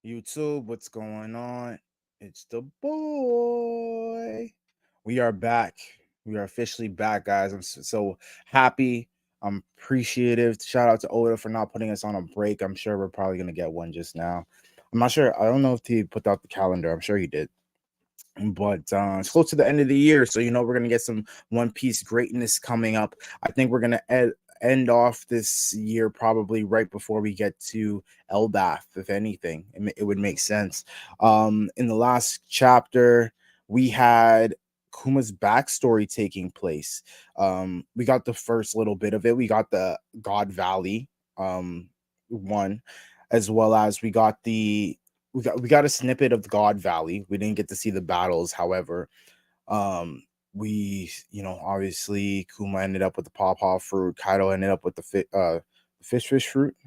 YouTube, what's going on? It's the boy. We are back. We are officially back, guys. I'm so happy. I'm appreciative. Shout out to Oda for not putting us on a break. I'm sure we're probably gonna get one just now. I'm not sure. I don't know if he put out the calendar. I'm sure he did. But it's close to the end of the year, so we're gonna get some One Piece greatness coming up. I think we're gonna end off this year probably right before we get to Elbath. If anything, it would make sense. In the last chapter, we had Kuma's backstory taking place. We got the first little bit of it. We got the God Valley one, as well as we got a snippet of the God Valley. We didn't get to see the battles, however. We obviously Kuma ended up with the pawpaw fruit. Kaido ended up with the fish fruit.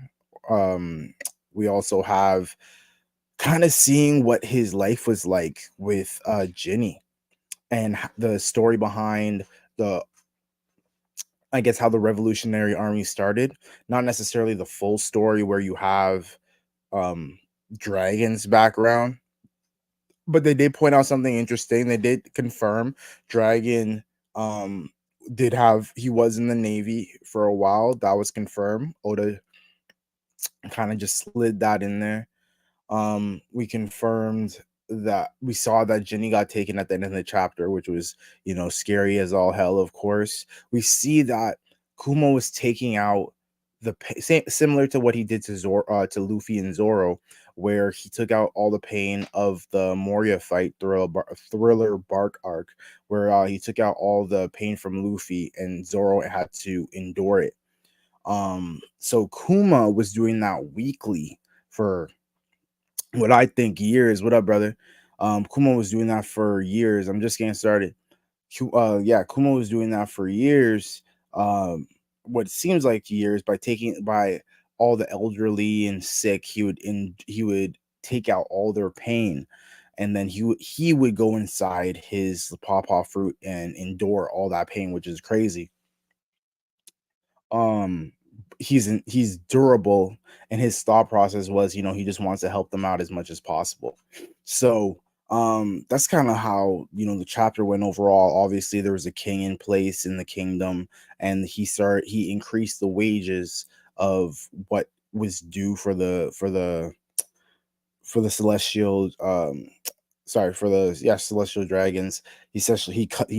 We also have kind of seeing what his life was like with Ginny and the story behind the I guess how the Revolutionary Army started. Not necessarily the full story where you have Dragon's background, but they did point out something interesting. They did confirm Dragon he was in the Navy for a while. That was confirmed. Oda kind of just slid that in there. We confirmed that we saw that Ginny got taken at the end of the chapter, which was scary as all hell. Of course, we see that Kuma was taking out similar to what he did to Luffy and Zoro, where he took out all the pain of the Moria fight thriller bark arc, where he took out all the pain from Luffy and Zoro had to endure it. So Kuma was doing that weekly for what I think years. What up, brother? Kuma was doing that for years. I'm just getting started. Yeah, Kuma was doing that for years. What seems like years by all the elderly and sick. He would take out all their pain, and then he would go inside his pawpaw fruit and endure all that pain, which is crazy. um he's durable, and his thought process was he just wants to help them out as much as possible. So that's kind of how the chapter went overall. Obviously there was a king in place in the kingdom, and he increased the wages of what was due for the celestial sorry, for the celestial dragons. He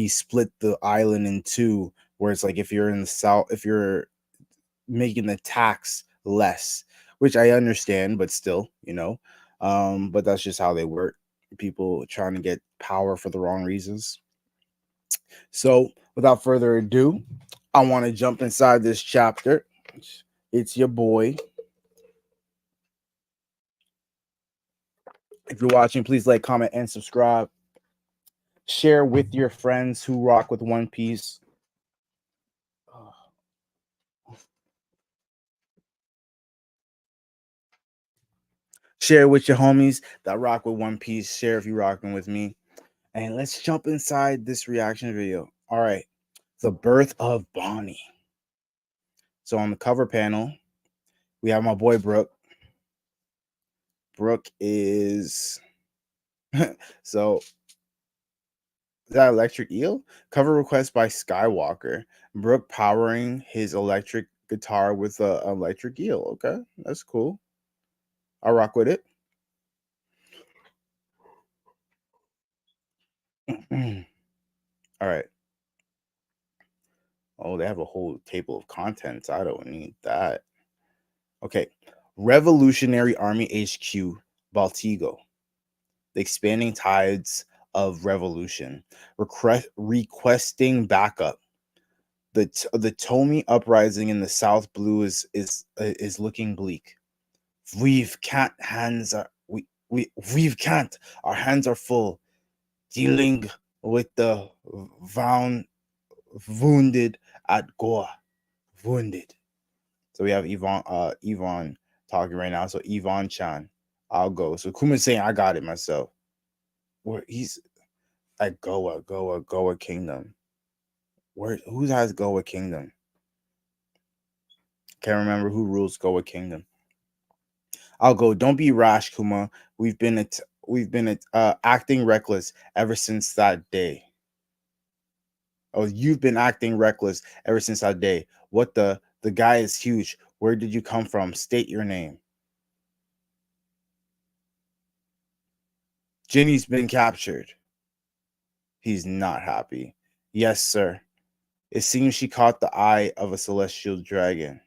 split the island in two, where it's like if you're in the south, if you're making the tax less, which I understand, but still, but that's just how they work. People trying to get power for the wrong reasons. So, without further ado, I want to jump inside this chapter. It's your boy. If you're watching, please like, comment, and subscribe. Share with your friends who rock with One Piece. Share with your homies that rock with One Piece. Share if you're rocking with me. And let's jump inside this reaction video. All right. The birth of Bonney. So on the cover panel, we have my boy Brook. Brook is so is that electric eel? Cover request by Skywalker. Brook powering his electric guitar with a electric eel. Okay, that's cool. I'll rock with it. All right. Oh, they have a whole table of contents. I don't need that. Okay. Revolutionary Army HQ, Baltigo. The expanding tides of revolution. Requesting backup. The Tomi uprising in the South Blue is looking bleak. We've can't hands are we've can't. Our hands are full. Dealing with the wounded at Goa. Wounded. So we have Yvonne talking right now. So Yvonne Chan, I'll go. So Kuma's saying I got it myself. Where he's at Goa Kingdom. Who has Goa Kingdom? Can't remember who rules Goa Kingdom. I'll go. Don't be rash, Kuma. We've been acting reckless ever since that day. Oh, you've been acting reckless ever since that day. What the guy is huge. Where did you come from? State your name. Ginny's been captured. He's not happy. Yes, sir. It seems she caught the eye of a celestial dragon.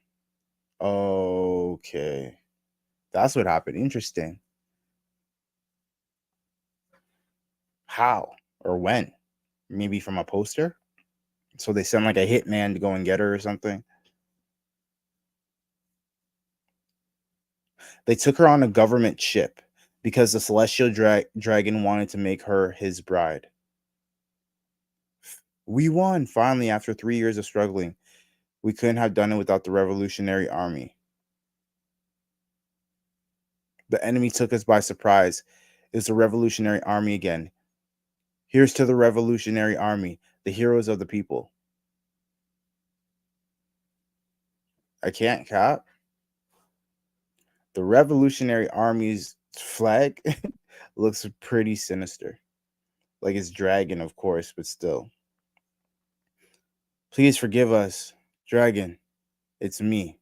Okay. That's what happened. Interesting. How or when? Maybe from a poster? So they send like a hitman to go and get her or something. They took her on a government ship because the celestial dragon wanted to make her his bride. We won finally after 3 years of struggling. We couldn't have done it without the Revolutionary Army. The enemy took us by surprise. It was the Revolutionary Army again. Here's to the Revolutionary Army, the heroes of the people. I can't cap. The Revolutionary Army's flag looks pretty sinister. Like it's dragon, of course, but still. Please forgive us, dragon. It's me.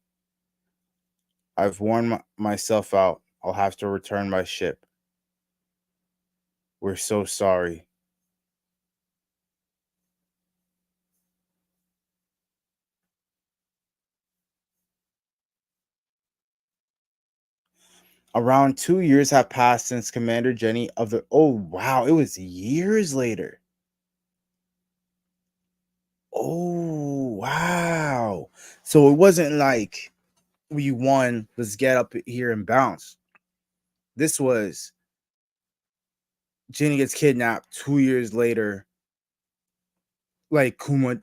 I've worn myself out. I'll have to return my ship. We're so sorry. Around 2 years have passed since Commander Jenny of the. Oh, wow. It was years later. Oh, wow. So it wasn't like we won, let's get up here and bounce. This was Jenny gets kidnapped 2 years later. Like Kuma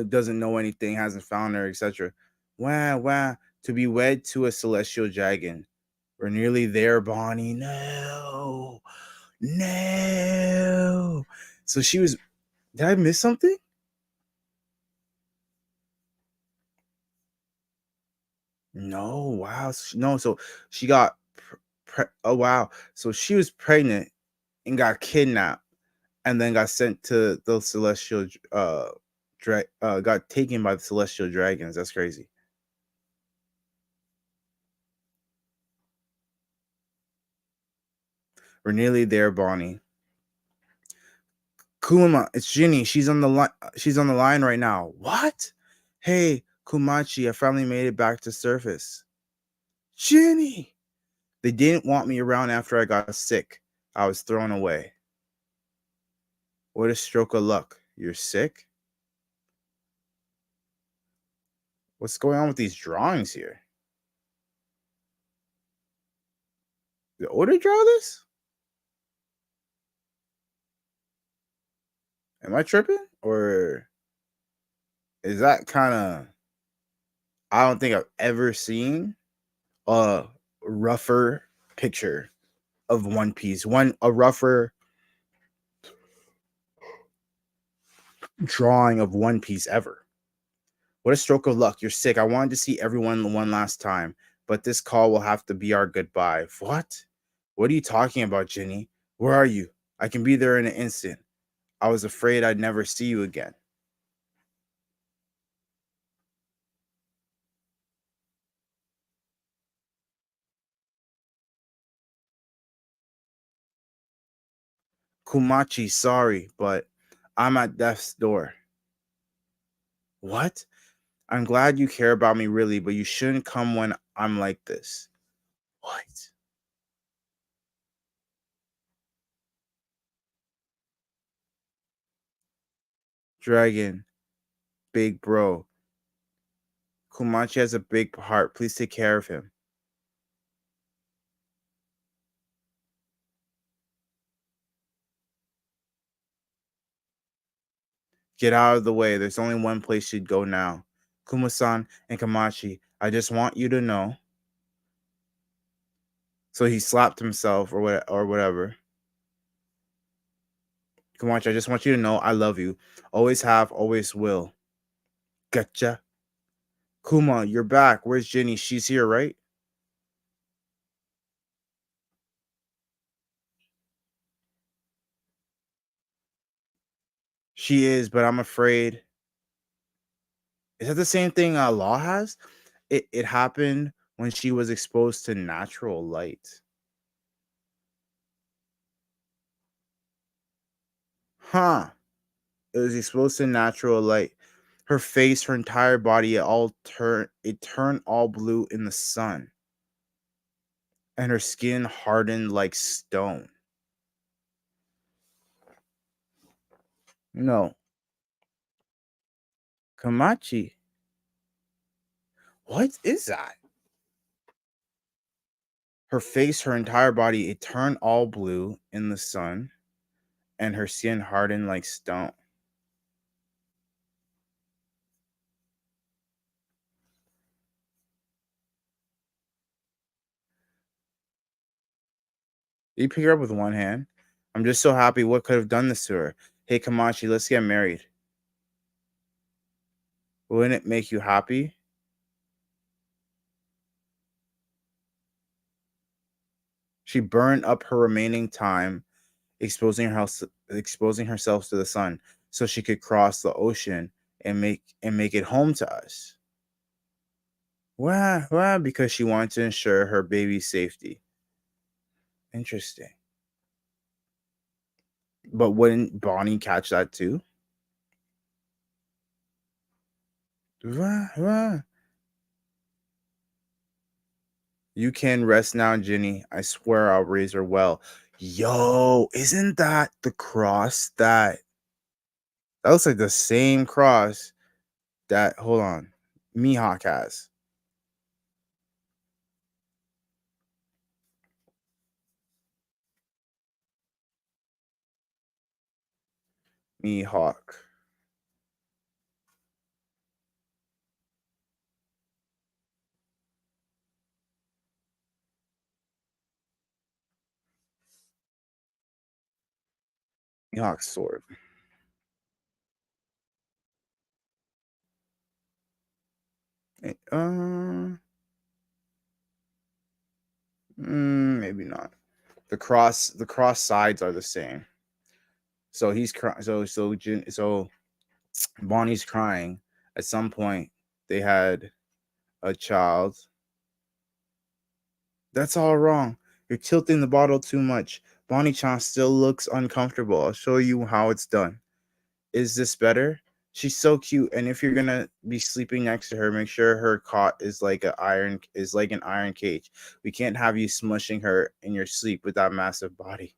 doesn't know anything, hasn't found her, etc. Wow, wow. To be wed to a celestial dragon. We're nearly there, Bonney. No. No. So she was. Did I miss something? No. Wow. No. So she got. Oh wow. So she was pregnant and got kidnapped, and then got sent to the celestial. Got taken by the celestial dragons. That's crazy. We're nearly there, Bonnie. Kuma, it's Ginny. She's on the line. She's on the line right now. What? Hey, Kumachi, I finally made it back to surface. Ginny. They didn't want me around after I got sick. I was thrown away. What a stroke of luck. You're sick? What's going on with these drawings here? Did Oda draw this? Am I tripping? Or is that kind of. I don't think I've ever seen a rougher picture of One Piece. A rougher drawing of One Piece ever. What a stroke of luck. You're sick. I wanted to see everyone one last time, but this call will have to be our goodbye. What? What are you talking about, Ginny? Where are you? I can be there in an instant. I was afraid I'd never see you again. Kumachi, sorry, but I'm at death's door. What? I'm glad you care about me, really, but you shouldn't come when I'm like this. What? Dragon, big bro. Kumachi has a big heart. Please take care of him. Get out of the way. There's only one place you'd go now. Kuma-san and Kamachi, I just want you to know. So he slapped himself or whatever. Kamachi, I just want you to know I love you. Always have, always will. Gotcha. Kuma, you're back. Where's Ginny? She's here, right? She is, but I'm afraid. Is that the same thing Law has? It happened when she was exposed to natural light. Huh. It was exposed to natural light. Her face, her entire body, it turned all blue in the sun. And her skin hardened like stone. No. Kamachi. What is that? Her face, her entire body, it turned all blue in the sun, and her skin hardened like stone. You pick her up with one hand. I'm just so happy. What could have done this to her? Hey, Kamachi, let's get married. Wouldn't it make you happy? She burned up her remaining time, exposing herself to the sun, so she could cross the ocean and make it home to us. Why? Because she wanted to ensure her baby's safety. Interesting. But wouldn't Bonnie catch that too? Wah. You can rest now, Ginny. I swear I'll raise her well. Yo, isn't that the cross that looks like the same cross that hold on, Mihawk has? Mihawk. Mihawk's sword. Eh, maybe not. The cross sides are the same. So he's crying. So Bonnie's crying. At some point, they had a child. That's all wrong. You're tilting the bottle too much. Bonnie-chan still looks uncomfortable. I'll show you how it's done. Is this better? She's so cute, and if you're gonna be sleeping next to her, make sure her cot is like an iron cage. We can't have you smushing her in your sleep with that massive body.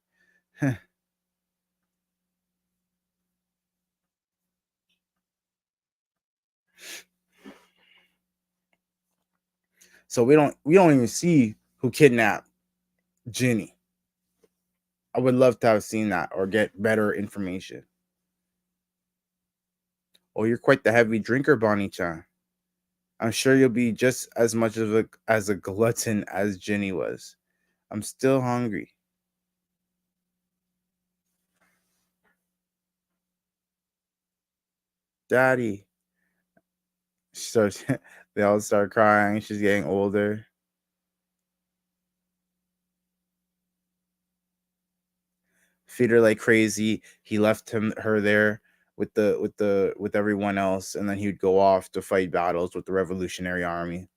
So we don't even see who kidnapped Ginny. I would love to have seen that or get better information. Oh, you're quite the heavy drinker, Bonnie-chan. I'm sure you'll be just as much of a glutton as Ginny was. I'm still hungry. Daddy. She starts they all start crying. She's getting older. Feed her like crazy. He left her there with everyone else, and then he would go off to fight battles with the Revolutionary Army.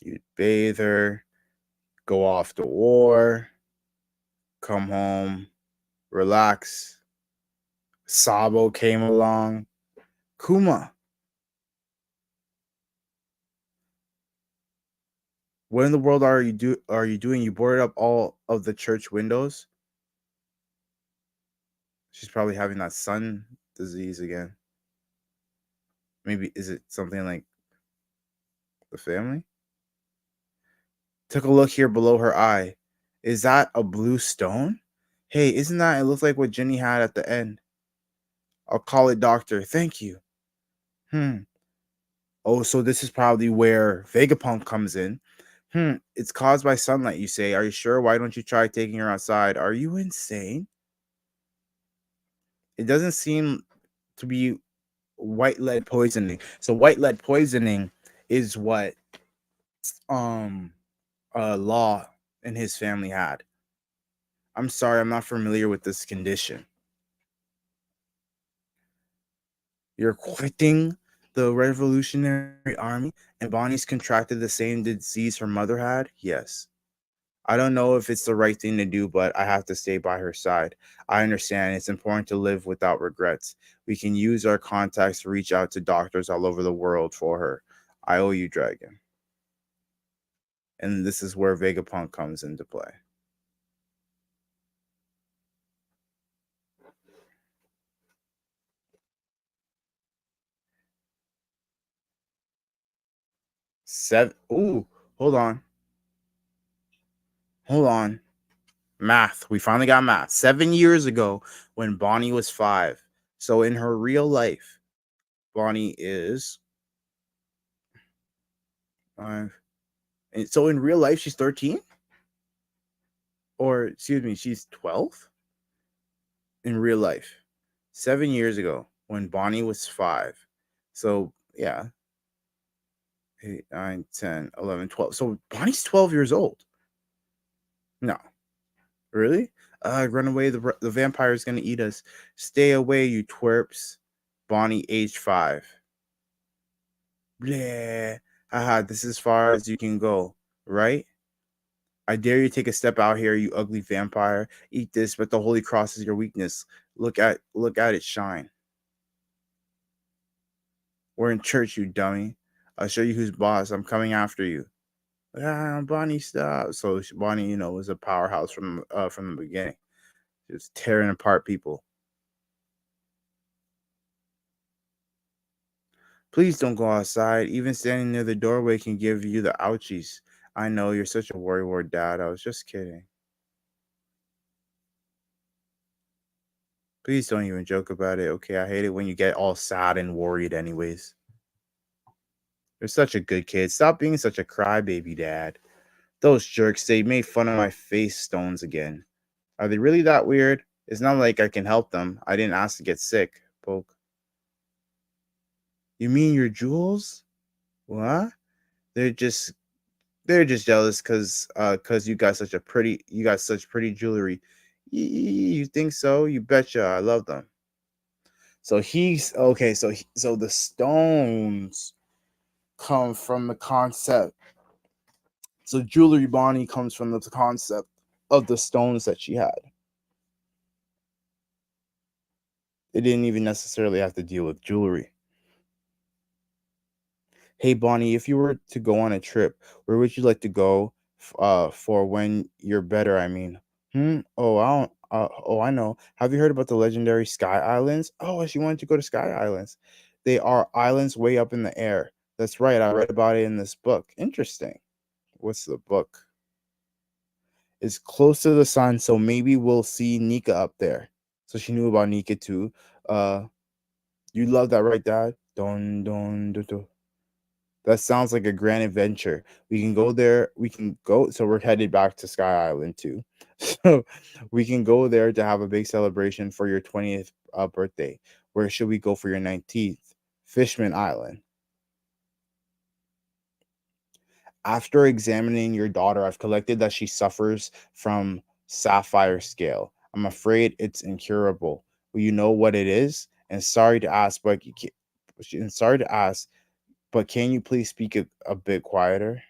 He'd bathe her, go off to war, come home, relax. Sabo came along. Kuma, what in the world are you doing? You boarded up all of the church windows? She's probably having that sun disease again. Maybe is it something like the family? Took a look here below her eye. Is that a blue stone? Hey, isn't that it looks like what Jenny had at the end? I'll call it doctor. Thank you. Hmm. Oh, so this is probably where Vegapunk comes in. It's caused by sunlight, you say. Are you sure? Why don't you try taking her outside? Are you insane? It doesn't seem to be white lead poisoning. So white lead poisoning is what um law in his family had. I'm sorry, I'm not familiar with this condition. You're quitting the Revolutionary Army, and Bonnie's contracted the same disease her mother had? Yes. I don't know if it's the right thing to do, but I have to stay by her side. I understand it's important to live without regrets. We can use our contacts to reach out to doctors all over the world for her. I owe you, Dragon. And this is where Vegapunk comes into play. Seven. Ooh, hold on. Hold on. Math. We finally got math. 7 years ago when Bonnie was 5. So in her real life, Bonnie is 5. And so in real life, she's 13? Or, excuse me, she's 12? In real life. 7 years ago when Bonnie was 5. So, yeah. 8, 9, 10, 11, 12. So Bonnie's 12 years old. No. Really? Run away. The vampire is going to eat us. Stay away, you twerps. Bonnie, age 5. Bleh. Haha, this is as far as you can go, right? I dare you take a step out here, you ugly vampire. Eat this, but the holy cross is your weakness. Look at it shine. We're in church, you dummy. I'll show you who's boss. I'm coming after you. Bonnie, stop. So Bonnie, was a powerhouse from the beginning. Just tearing apart people. Please don't go outside. Even standing near the doorway can give you the ouchies. I know you're such a worrywart, Dad. I was just kidding. Please don't even joke about it. Okay, I hate it when you get all sad and worried. Anyways, you're such a good kid. Stop being such a crybaby, Dad. Those jerks, they made fun of my face stones again. Are they really that weird? It's not like I can help them. I didn't ask to get sick. Poke. You mean your jewels? What? They're just they're just jealous cause you got such pretty jewelry. You think so? You betcha. I love them. So he's okay. So the stones come from the concept. So jewelry Bonnie comes from the concept of the stones that she had. It didn't even necessarily have to deal with jewelry. Hey Bonnie, if you were to go on a trip, where would you like to go? For when you're better, I mean. Oh, I don't. Oh, I know. Have you heard about the legendary Sky Islands? Oh, she wanted to go to Sky Islands. They are islands way up in the air. That's right. I read about it in this book. Interesting. What's the book? It's close to the sun, so maybe we'll see Nika up there. So she knew about Nika too. Uh, you love that, right, Dad? Don. That sounds like a grand adventure. We can go there. We can go. So we're headed back to Sky Island too. So we can go there to have a big celebration for your 20th birthday. Where should we go for your 19th? Fishman Island. After examining your daughter, I've collected that she suffers from sapphire scale. I'm afraid it's incurable. Will you know what it is? And sorry to ask, but can you please speak a bit quieter?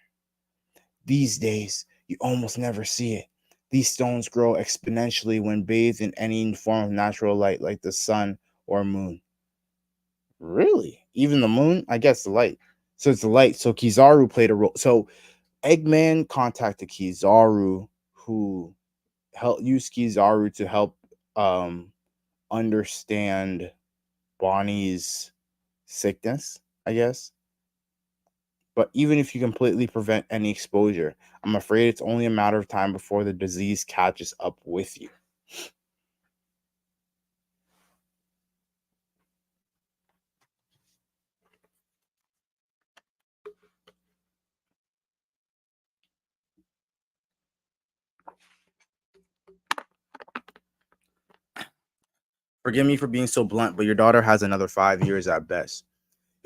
These days, you almost never see it. These stones grow exponentially when bathed in any form of natural light, like the sun or moon. Really? Even the moon? I guess the light. So it's the light. So Kizaru played a role. So Eggman contacted Kizaru, who helped use Kizaru to help um understand Bonnie's sickness, I guess. But even if you completely prevent any exposure, I'm afraid it's only a matter of time before the disease catches up with you. Forgive me for being so blunt, but your daughter has another 5 years at best.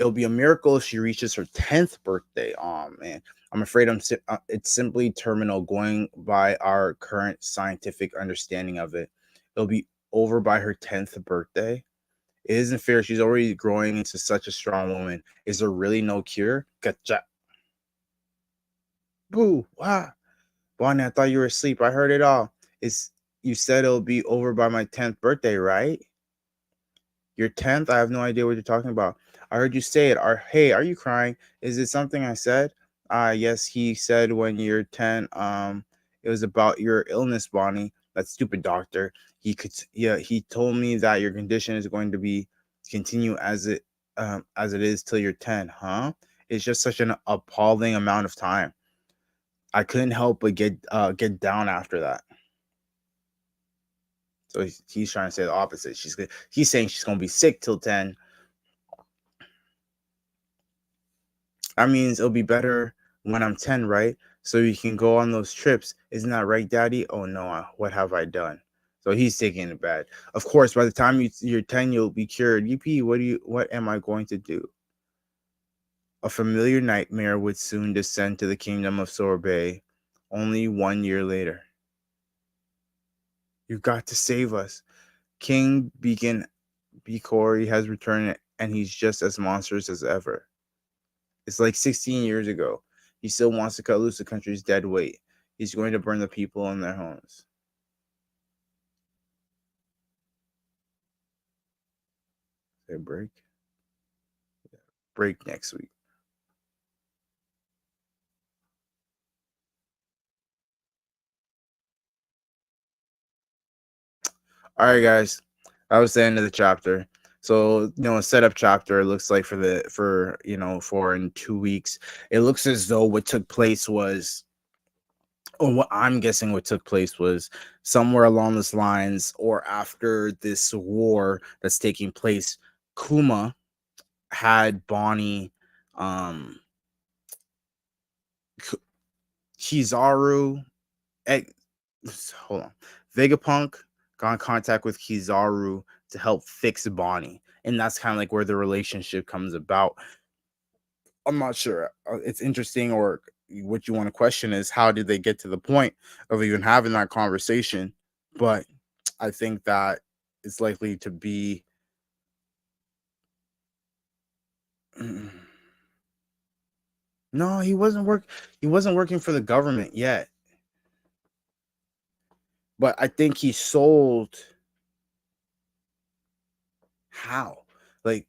It'll be a miracle if she reaches her 10th birthday. Oh man, I'm afraid it's simply terminal going by our current scientific understanding of it. It'll be over by her 10th birthday. It isn't fair. She's already growing into such a strong woman. Is there really no cure? Gotcha. Boo. Wow. Bonnie, I thought you were asleep. I heard it all. You said it'll be over by my 10th birthday, right? Your 10th? I have no idea what you're talking about. I heard you say it. Hey, are you crying? Is it something I said? Yes, he said when you're 10, it was about your illness, Bonnie. That stupid doctor. He told me that your condition is going to be continue as it is till you're 10, huh? It's just such an appalling amount of time. I couldn't help but get down after that. So he's trying to say the opposite. He's saying she's gonna be sick till 10. That means it'll be better when I'm 10, right? So you can go on those trips. Isn't that right, Daddy? Oh no, what have I done? So he's taking it bad. Of course, by the time you're 10, you'll be cured. Yippee! What am I going to do? A familiar nightmare would soon descend to the kingdom of Sorbet. Only 1 year later. You've got to save us. King Beacon Bikori has returned and he's just as monstrous as ever. It's like 16 years ago. He still wants to cut loose the country's dead weight. He's going to burn the people in their homes. Say break? Break next week. All right, guys. That was the end of the chapter. So, a setup chapter looks like for in 2 weeks. It looks as though what took place was, or what I'm guessing what took place was somewhere along those lines, or after this war that's taking place, Kuma had Bonney, um, Kizaru, hold on, Vegapunk got in contact with Kizaru to help fix Bonney, and that's kind of like where the relationship comes about. I'm not sure. It's interesting, or what you want to question is how did they get to the point of even having that conversation? But I think that it's likely to be. No, he wasn't work. He wasn't working for the government yet. But I think he sold. How? Like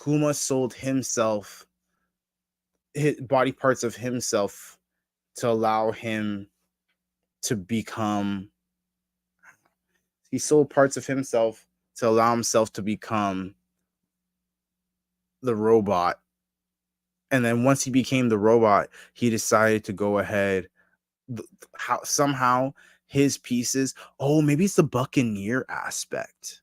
Kuma sold himself, his body parts of himself, to allow him to become. He sold parts of himself to allow himself to become the robot. And then once he became the robot, he decided to go ahead. How somehow his pieces. Oh, maybe it's the Buccaneer aspect.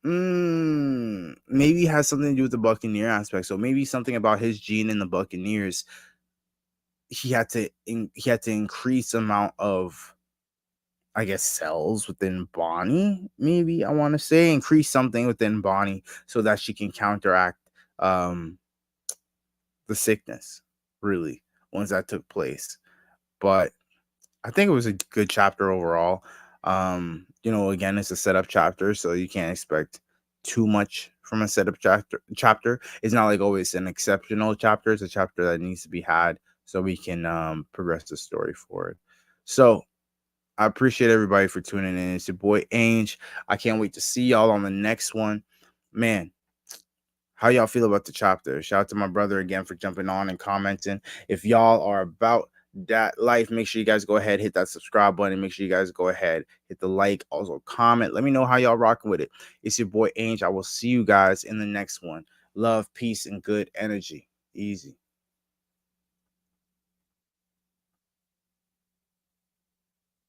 Maybe it has something to do with the Buccaneer aspect. So maybe something about his gene in the Buccaneers. He had to increase amount of, I guess, cells within Bonney. Maybe I want to say increase something within Bonney so that she can counteract the sickness. Really, once that took place, but I think it was a good chapter overall. Again, it's a setup chapter, so you can't expect too much from a setup chapter. It's not like always an exceptional chapter. It's a chapter that needs to be had so we can progress the story forward. So I appreciate everybody for tuning in. It's your boy Ange. I can't wait to see y'all on the next one. Man, how y'all feel about the chapter? Shout out to my brother again for jumping on and commenting. If y'all are about that life, make sure you guys go ahead, hit that subscribe button. Make sure you guys go ahead, hit the like, also comment. Let me know how y'all rocking with it. It's your boy Ange. I will see you guys in the next one. Love, peace, and good energy. Easy.